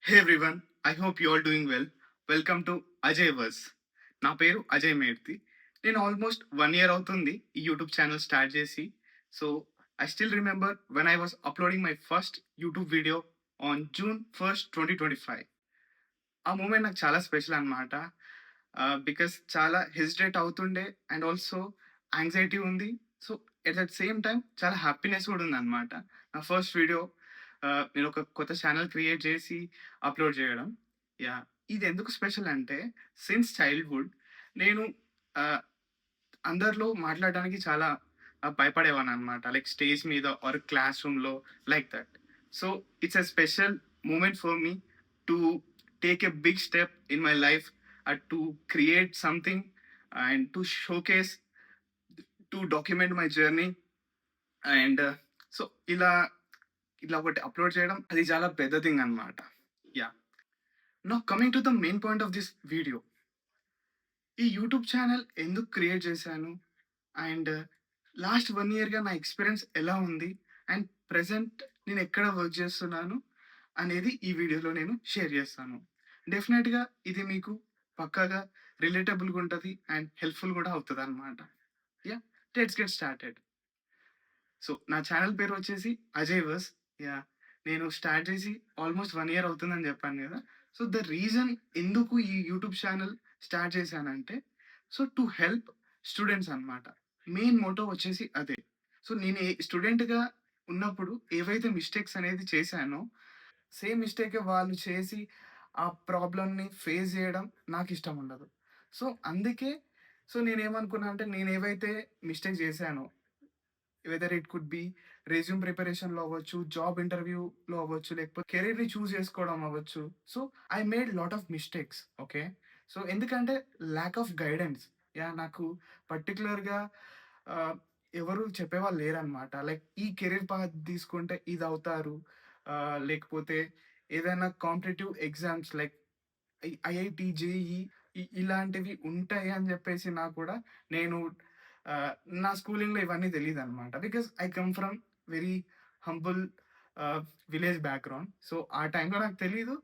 Hey everyone, I hope you all doing well. Welcome to Ajay verse. నా పేరు అజయ్ మేర్తి. నేను almost 1 year అవుతుంది ఈ యూట్యూబ్ ఛానల్ స్టార్ట్ చేసి. So I still remember when I was uploading my first YouTube video on June 1st, 2025. ఆ moment నాకు చాలా special అనమాట. బికాస్ చాలా హెసిటేట్ అవుతుండే అండ్ ఆల్సో యాంగ్జైటీ ఉంది. So at that same time చాలా హ్యాపీనెస్ కూడా ఉందన్నమాట. నా ఫస్ట్ వీడియో నేను ఒక కొత్త ఛానల్ క్రియేట్ చేసి అప్లోడ్ చేయడం. యాహ్! ఇది ఎందుకు స్పెషల్ అంటే సిన్స్ చైల్డ్‌హుడ్ నేను ఆహ్, అందరిలో మాట్లాడడానికి చాలా భయపడేవాడిననమాట. లైక్ స్టేజ్ మీద ఆర్ క్లాస్ రూమ్‌లో like that. So it's a special moment for me to take a big step in my life, to create something and to showcase, to document my journey. And so ఇలా ఇలా ఒకటి upload చేయడం అది చాలా పెద్ద thing అనమాట. Yeah, now coming to the main point of this video. ఈ YouTube channel ఎందుకు క్రియేట్ చేశాను అండ్ లాస్ట్ 1 ఇయర్గా నా ఎక్స్పీరియన్స్ ఎలా ఉంది అండ్ ప్రజెంట్ నేను ఎక్కడ వర్క్ చేస్తున్నాను అనేది ఈ వీడియోలో నేను షేర్ చేస్తాను. డెఫినెట్గా ఇది మీకు పక్కాగా రిలేటబుల్గా ఉంటుంది అండ్ హెల్ప్ఫుల్ కూడా అవుతుంది అనమాట. Yeah, let's get started. So నా ఛానల్ పేరు వచ్చేసి అజయ్ వర్స్. యా, నేను స్టార్ట్ చేసి ఆల్మోస్ట్ 1 ఇయర్ అవుతుందని చెప్పాను కదా. సో ద రీజన్ ఎందుకు ఈ యూట్యూబ్ ఛానల్ స్టార్ట్ చేశానంటే, సో టు హెల్ప్ స్టూడెంట్స్ అనమాట. మెయిన్ మోటో వచ్చేసి అదే. సో నేను స్టూడెంట్గా ఉన్నప్పుడు ఏవైతే మిస్టేక్స్ అనేది చేశానో సేమ్ మిస్టేకే వాళ్ళు చేసి ఆ ప్రాబ్లమ్‌ని ఫేస్ జేయడం నాకిష్టం ఉండదు. సో, అందుకే నేనేమనుకున్నా అంటే నేనేవైతే మిస్టేక్స్ జేశానో, whether it could be resume ప్రిపరేషన్‌లో అవ్వచ్చు, జాబ్ ఇంటర్వ్యూలో అవ్వచ్చు, లేకపోతే కెరియర్‌ని చూజ్ చేసుకోవడం అవ్వచ్చు. So, I made lot of mistakes. Okay. So, ఎందుకంటే ల్యాక్ ఆఫ్ గైడెన్స్. యాహ్! నాకు పర్టిక్యులర్‌గా ఆహ్, ఎవరు చెప్పేవాళ్ళు లేరనమాట. లైక్ ఈ కెరీర్ పాత్ తీసుకుంటే ఇదవుతారు. లేకపోతే ఏదైనా competitive exams like IIT, JEE ఇలాంటివి ఉంటాయి అని జెప్పేసి నాకు కూడా నేను ఆహ్, నా స్కూలింగ్‌లో ఇవన్నీ తెలీదనమాట. Because I come from very humble village background. So, ఆ టైంలో నాకు తెలీదు.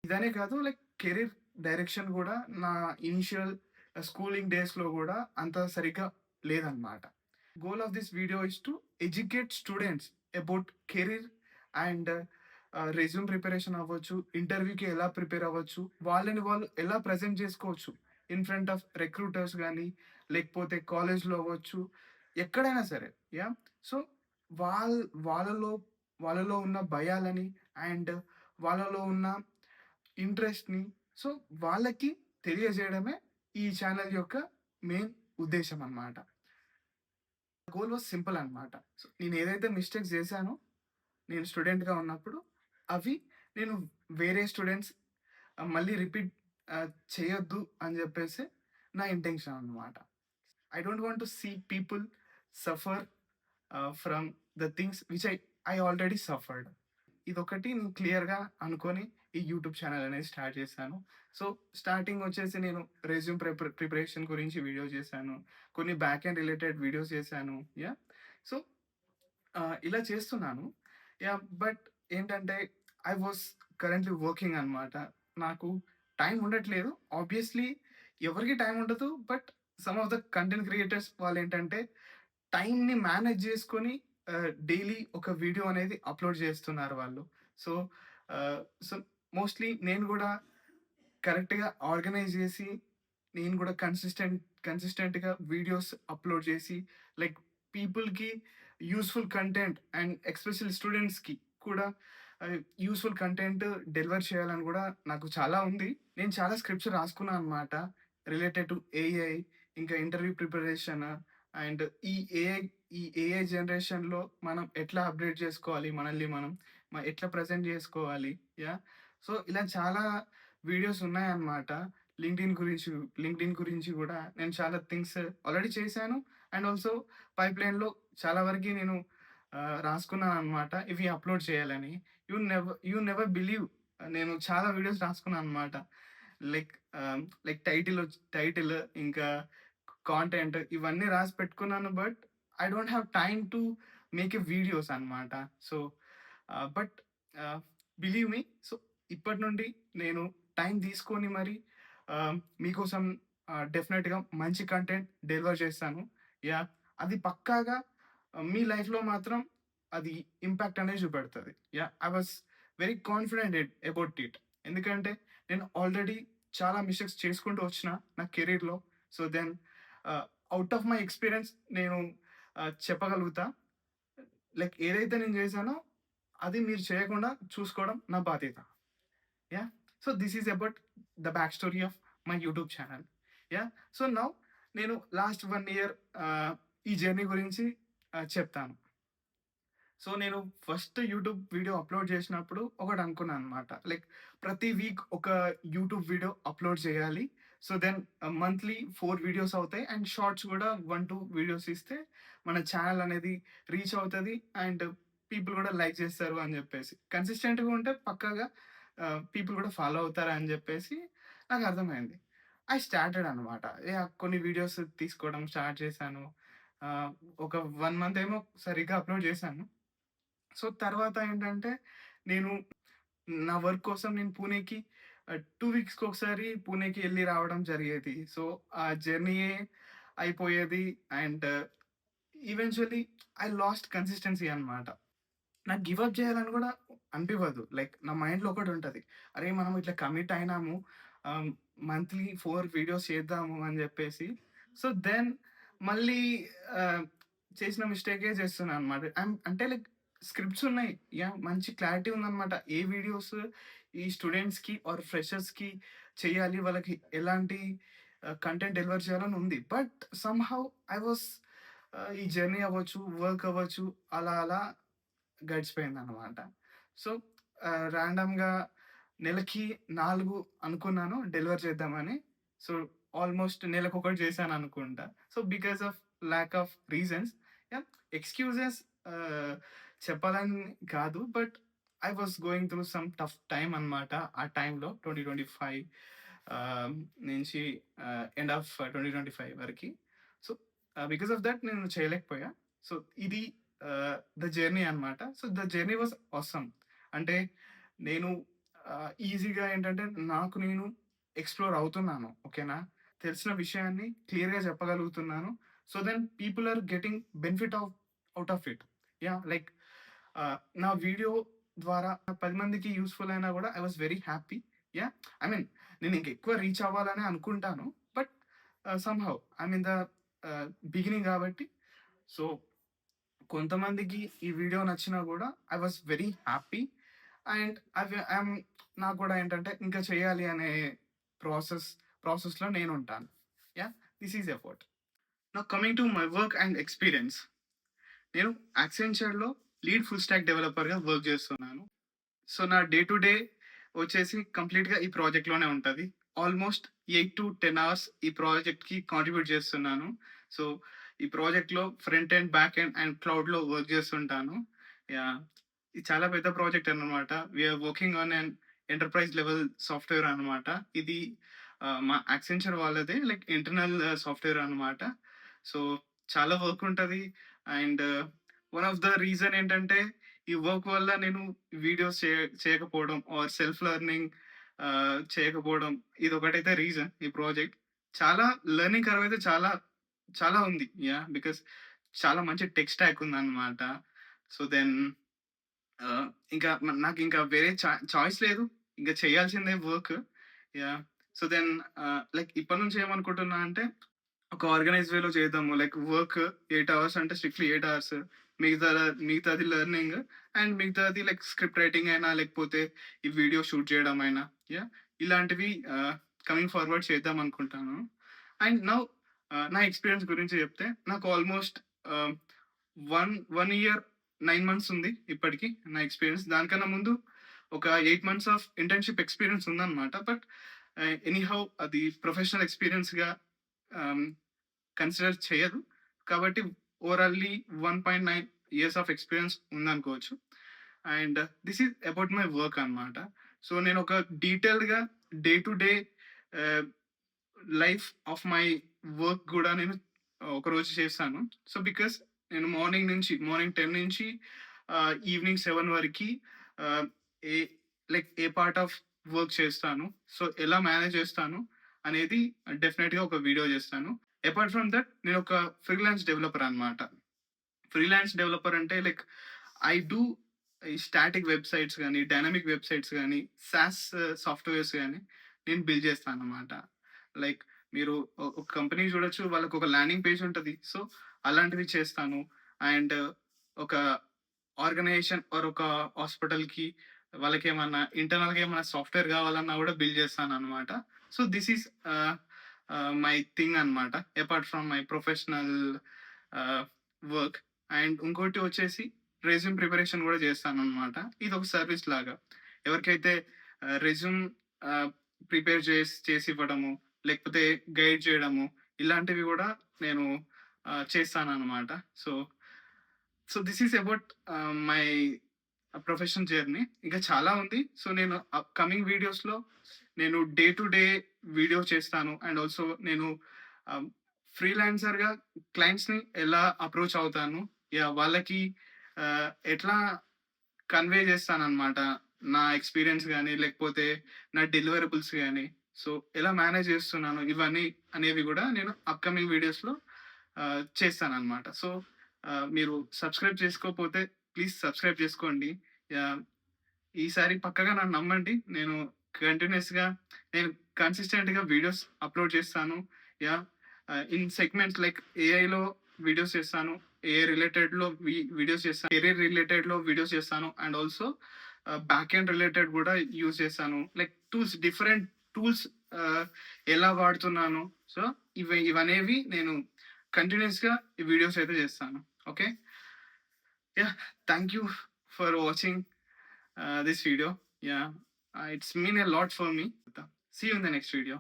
ఇదనే కాదు, లైక్ కెరీర్ డైరెక్షన్ గూడా నా ఇనిషియల్ స్కూలింగ్ డేస్‌లో గూడా అంత సరిగ్గా లేదనమాట. Goal of this video is to educate students about career and resume preparation అవ్వచ్చు, ఇంటర్వ్యూకి ఎలా ప్రిపేర్ అవ్వచ్చు, వాళ్ళని వాళ్ళు ఎలా ప్రెజెంట్ చేసుకోవచ్చు ఇన్ ఫ్రంట్ ఆఫ్ రిక్రూటర్స్ గానీ, లేకపోతే కాలేజ్‌లో అవ్వచ్చు, ఎక్కడైనా సరే. యాహ్! సో, వాళ్ వాళ్ళలో వాళ్ళలో ఉన్న భయాలని అండ్ వాళ్ళలో ఉన్న ఇంట్రెస్ట్‌ని సో, వాళ్ళకి తెలియజేయడమే ఈ ఛానెల్ యొక్క మెయిన్ ఉద్దేశ్యం అన్నమాట. గోల్ వాస్ సింపుల్ అన్నమాట. సో, నేనేదైతే మిస్టేక్స్ చేశానో నేను స్టూడెంట్‌గా ఉన్నప్పుడు, అవి నేను వేరే స్టూడెంట్స్ మళ్ళీ రిపీట్ చేయొద్దు అని చెప్పేసి నా ఇంటెన్షన్ అన్నమాట. I don't want to see people suffer from the things which I already suffered. ఇదొకటి నేను క్లియర్‌గా అనుకోని ఈ యూట్యూబ్ ఛానల్ అనేది స్టార్ట్ చేశాను. సో, స్టార్టింగ్ వచ్చేసి నేను రెజ్యూమ్ ప్రిపరేషన్ గురించి వీడియో చేశాను. కొన్ని బ్యాక్ ఎండ్ రిలేటెడ్ వీడియోస్ చేశాను. యాహ్! సో, ఇలా చేస్తున్నాను. యాహ్! బట్ ఏంటంటే ఐ వాస్ కరెంట్‌లీ వర్కింగ్ అనమాట. నాకు టైం ఉండట్లేదు. ఆబ్వియస్‌లీ ఎవరికీ టైం ఉండదు. But some of the content creators వాళ్ళేంటంటే టైమ్‌ని మేనేజ్ చేసుకొని డైలీ ఒక వీడియో అనేది అప్‌లోడ్ చేస్తున్నారు వాళ్ళు. సో, ఆహ్, సో, మోస్ట్‌లీ నేను గూడా కరెక్ట్‌గా ఆర్గనైజ్ జేసి, నేను గూడా కన్సిస్టెంట్‌గా వీడియోస్ అప్‌లోడ్ చేసి, లైక్ పీపుల్‌కి యూజ్‌ఫుల్ కంటెంట్ అండ్ ఎస్పెషల్లీ స్టూడెంట్స్‌కి కూడా యూజ్‌ఫుల్ కంటెంట్ డెలివర్ చేయాలని గూడా నాకు చాలా ఉంది. నేను చాలా స్క్రిప్ట్స్ రాసుకున్నా అనమాట. రిలేటెడ్ టు ఏఐ, ఇంకా ఇంటర్వ్యూ ప్రిపరేషన్ అండ్ ఈ ఏఐ జనరేషన్‌లో మనం ఎట్లా అప్‌డేట్ చేసుకోవాలి మనల్ని మనం, ఎట్లా ప్రెజెంట్ జేసుకోవాలి. యాహ్! సో, ఇలా చాలా వీడియోస్ ఉన్నాయన్నమాట. లింక్డ్ఇన్ గురించి గూడా నేను చాలా థింగ్స్ ఆల్రెడీ చేశాను. అండ్ ఆల్సో పైప్‌లైన్‌లో చాలా వరకి నేను రాసుకున్నాననమాట. ఇవి అప్‌లోడ్ చేయాలని. యూ నెవర్ బిలీవ్, నేను చాలా వీడియోస్ రాసుకున్నాననమాట. లైక్ టైటిల్ ఇంకా కాంటెంట్ ఇవన్నీ రాసి పెట్టుకున్నాను. But I don't have time to make a videos అన్నమాట. So, but believe me, so ఇప్పటి నుండి నేను టైం తీసుకొని మరి మీకోసం డెఫినెట్‌గా మంచి కంటెంట్ డెలివర్ చేస్తాను. యాహ్! అది పక్కాగా మీ లైఫ్‌లో మాత్రం అది ఇంపాక్ట్ అనేది చూపెడతది. Yeah! I was very confident about it. ఎందుకంటే నేను ఆల్రెడీ చాలా మిస్టేక్స్ చేసుకుంటూ వచ్చిన నా కెరియర్‌లో. So, then out of my experience నేను చెప్పగలుగుతా. లైక్ ఏదైతే నేను చేశానో అది మీరు చేయకుండా చూసుకోవడం నా బాధ్యత. Yeah! So, this is about the back story of my YouTube channel. Yeah! So, now నేను లాస్ట్ 1 ఇయర్ ఈ జర్నీ గురించి చెప్తాను. సో, నేను ఫస్ట్ యూట్యూబ్ వీడియో అప్‌లోడ్ చేసినప్పుడు ఒకటనుకున్నాననమాట. లైక్ ప్రతి వీక్ ఒక యూట్యూబ్ వీడియో అప్‌లోడ్ చేయాలి. సో, దెన్ మంత్లీ 4 వీడియోస్ అవుతాయి. అండ్ షార్ట్స్ గూడా 1, 2 వీడియోస్ ఇస్తే మన ఛానెల్ అనేది రీచ్ అవుతది. అండ్ పీపుల్ గూడా లైక్ చేస్తారు అని జెప్పేసి. కన్సిస్టెంట్‌గా ఉంటే పక్కాగా పీపుల్ గూడా ఫాలో అవుతారని జెప్పేసి నాకర్థమైంది. ఐ స్టార్టెడ్ అనమాట. యాహ్! కొన్ని వీడియోస్ తీసుకోవడం స్టార్ట్ చేశాను. ఆహ్, ఒక 1 మంత్ ఏమో సరిగ్గా అప్‌లోడ్ చేశాను. సో, తర్వాత ఏంటంటే, నేను నా వర్క్ కోసం నేను పూణేకి 2 వీక్స్‌కొకసారి పూణేకి ఎళ్లి రావడం జరిగేది. సో, ఆ జర్నీయే అయిపోయేది. And eventually I last consistency అనమాట. నాకు గివ్ అప్ చేయాలని గూడా అనిపివ్వదు. లైక్ నా మైండ్‌లో ఒకటుంటది. అరే! మనం ఇట్లా కమిట్ అయినాము. ఆహ్, మంత్లీ 4 వీడియోస్ చేద్దాము అని జెప్పేసి. సో, దెన్ మళ్ళీ ఆహ్, చేసిన మిస్టేకే చేస్తున్నా అనమాట. అంటే లైక్ స్క్రిప్ట్స్ ఉన్నాయి. యాహ్! మంచి క్లారిటీ ఉందనమాట. ఏ వీడియోస్ ఈ స్టూడెంట్స్‌కి ఆర్ ఫ్రెషర్స్‌కి చేయాలి. వాళ్ళకి ఎలాంటి కంటెంట్ డెలివర్ చేయాలని ఉంది. బట్ సమ్‌హౌ ఐ వాస్ ఈ జర్నీ అవ్వచ్చు, వర్క్ అవ్వచ్చు అలా అలా గడిచిపోయిందనమాట. సో, ర్యాండమ్‌గా నెలకి 4 అనుకున్నాను డెలివర్ చేద్దామని. సో, ఆల్‌మోస్ట్ నెలకొకటి చేశాననుకుంటా. So, because of lack of reasons yeah! Excuses ah, చెప్పాలని కాదు. But I was going through some tough time అనమాట. ఆ టైంలో 2025 నుంచి ఎండ్ ఆఫ్ 2025 వరకి. సో, బికాస్ ఆఫ్ దట్ నేను చేయలేకపోయా. సో, ఇది ద జర్నీ అనమాట. So, the journey was awesome. అంటే నేను ఈజీగా ఏంటంటే నాకు నేను ఎక్స్‌ప్లోర్ అవుతున్నాను. ఓకేనా? తెలిసిన విషయాన్ని క్లియర్‌గా చెప్పగలుగుతున్నాను. So, then people are getting benefit out of it. Yeah! Like నా వీడియో ద్వారా 10 మందికి యూజ్‌ఫుల్ అయినా గూడా I was very happy. Yeah! I mean నేను ఇంకెక్కువ రీచ్ అవ్వాలనే అనుకుంటాను. But somehow I'm in the beginning గాబట్టి సో కొంతమందికి ఈ వీడియో నచ్చినా గూడా I was very happy. And I'm నాకు గూడా ఏంటంటే ఇంకా చేయాలి అనే ప్రాసెస్ ప్రాసెస్‌లో నేనుంటాను. Yeah! This is effort. Now coming to my work and experience. నేను యాక్సెంచర్‌లో లీడ్ ఫుల్ స్టాక్ డెవలపర్‌గా వర్క్ చేస్తున్నాను. సో, నా డే టు డే వచ్చేసి కంప్లీట్‌గా ఈ ప్రాజెక్ట్‌లోనే ఉంటది. ఆల్‌మోస్ట్ 8-10 అవర్స్ ఈ ప్రాజెక్ట్‌కి కాంట్రిబ్యూట్ చేస్తున్నాను. సో, ఈ ప్రాజెక్ట్‌లో front end, back end and క్లౌడ్‌లో వర్క్ చేస్తుంటాను. యాహ్! ఇది చాలా పెద్ద ప్రాజెక్ట్ అన్నమాట. We are working on an enterprise level software అన్నమాట. ఇది మా యాక్సెంచర్ వాళ్ళదే లైక్ ఇంటర్నల్ సాఫ్ట్‌వేర్ అన్నమాట. సో, చాలా వర్క్ ఉంటది. And one of the reason ఏంటంటే ఈ వర్క్ వల్ల నేను వీడియోస్ చేయకపోవడం ఆర్ సెల్ఫ్ లెర్నింగ్ చేయకపోవడం ఇదొకటైతే రీజన్ ఈ ప్రాజెక్ట్. చాలా లెర్నింగ్ కర్వ్ అయితే చాలా, చాలా ఉంది. యాహ్! బికాస్ చాలా మంచి టెక్ స్టాక్ ఉందన్నమాట. సో, దెన్ ఇంకా నాకింకా వేరే చాయిస్ లేదు. ఇంక చేయాల్సిందే work. Yeah! So, then like ఇప్పటి నుంచి ఏమనుకుంటున్నా అంటే ఒక ఆర్గనైజ్ వేలో చేద్దాము. లైక్ వర్క్ 8 అవర్స్ అంటే స్ట్రిక్ట్‌లీ 8 అవర్స్. మిగతా మిగతాది లెర్నింగ్ అండ్ మిగతాది లైక్ స్క్రిప్ట్ రైటింగ్ అయినా, లేకపోతే ఈ వీడియో షూట్ చేయడం అయినా, యాహ్! ఇలాంటివి కమింగ్ ఫార్వర్డ్ చేద్దాం అనుకుంటాను. అండ్ నౌ నా ఎక్స్‌పీరియన్స్ గురించి చెప్తే నాకు ఆల్‌మోస్ట్ ఆహ్, 1 ఇయర్ 9 మంత్స్ ఉంది ఇప్పటికి నా ఎక్స్‌పీరియన్స్. దానికన్నా ముందు ఒక 8 మంత్స్ ఆఫ్ ఇంటర్న్‌షిప్ ఎక్స్‌పీరియన్స్ ఉందన్నమాట. బట్ ఎనీహౌ అది ప్రొఫెషనల్ ఎక్స్‌పీరియన్స్‌గా ఆహ్, కన్సిడర్ చేయదు. కాబట్టి ఓవరాల్లీ 1.9 ఇయర్స్ ఆఫ్ ఎక్స్‌పీరియన్స్ ఉందనుకోవచ్చు. And this is about my work అనమాట. సో, నేనొక డీటెయిల్డ్‌గా day to day ah, life of my work గూడా నేను ఒకరోజు చేశాను. సో, బికాస్ నేను మార్నింగ్ 10 నుంచి ఈవినింగ్ 7 వరకి ah, a like a part of work చేస్తాను, సో ఎలా మేనేజ్ చేస్తాను అనేది డెఫినెట్గా ఒక వీడియో చేస్తాను. అపార్ట్ ఫ్రమ్ దట్ నేను ఒక ఫ్రీలాన్స్ డెవలపర్ అనమాట. ఫ్రీలాన్స్ డెవలపర్ అంటే లైక్ ఐ డూ ఈ స్టాటిక్ వెబ్సైట్స్ కానీ, డైనమిక్ వెబ్సైట్స్ కానీ, సాస్ సాఫ్ట్వేర్స్ కానీ నేను బిల్డ్ చేస్తాను అనమాట. లైక్ మీరు ఒక కంపెనీ చూడొచ్చు, వాళ్ళకి ఒక ల్యాండింగ్ పేజ్ ఉంటుంది, సో అలాంటివి చేస్తాను. అండ్ ఒక ఆర్గనైజేషన్ ఆర్ ఒక హాస్పిటల్కి వాళ్ళకి ఏమన్నా ఇంటర్నల్గా ఏమైనా సాఫ్ట్వేర్ కావాలన్నా కూడా బిల్డ్ చేస్తాను అనమాట. So this is my thing అనమాట, apart from my professional work. And ఇంకోటి వచ్చేసి రెజ్యూమ్ ప్రిపరేషన్ కూడా చేస్తాను అనమాట. ఇది ఒక సర్వీస్ లాగా. ఎవరికైతే రెజ్యూమ్ ప్రిపేర్ చేసి ఇవ్వడము, లేకపోతే గైడ్ చేయడము, ఇలాంటివి కూడా నేను చేస్తాను అనమాట. So this is about my professional journey. ఇంకా చాలా ఉంది. సో నేను కమింగ్ వీడియోస్లో నేను డే టు డే వీడియో చేస్తాను. అండ్ ఆల్సో నేను ఫ్రీలాన్సర్గా క్లయింట్స్ని ఎలా అప్రోచ్ అవుతాను, వాళ్ళకి ఎట్లా కన్వే చేస్తానన్నమాట నా ఎక్స్పీరియన్స్ కానీ, లేకపోతే నా డెలివరబుల్స్ కానీ, సో ఎలా మేనేజ్ చేస్తున్నాను ఇవన్నీ అనేవి కూడా నేను అప్కమింగ్ వీడియోస్లో చేస్తానన్నమాట. సో మీరు సబ్స్క్రైబ్ చేసుకోకపోతే ప్లీజ్ సబ్స్క్రైబ్ చేసుకోండి. ఈసారి పక్కగా నన్ను నమ్మండి. నేను కంటిన్యూస్గా నేను కన్సిస్టెంట్గా వీడియోస్ అప్లోడ్ చేస్తాను. ఇన్ సెగ్మెంట్స్ లైక్ ఏఐలో వీడియోస్ చేస్తాను, ఏఐ రిలేటెడ్లో వీడియోస్ చేస్తాను, కెరీర్ రిలేటెడ్లో వీడియోస్ చేస్తాను, and also back end related కూడా యూజ్ చేస్తాను. లైక్ డిఫరెంట్ టూల్స్ ఎలా వాడుతున్నాను, సో ఇవనేవి నేను కంటిన్యూస్గా ఈ వీడియోస్ అయితే చేస్తాను. Okay, thank you for watching this video. It's mean a lot for me. See you in the next video.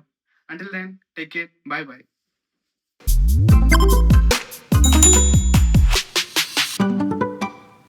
Until then, take care. Bye bye.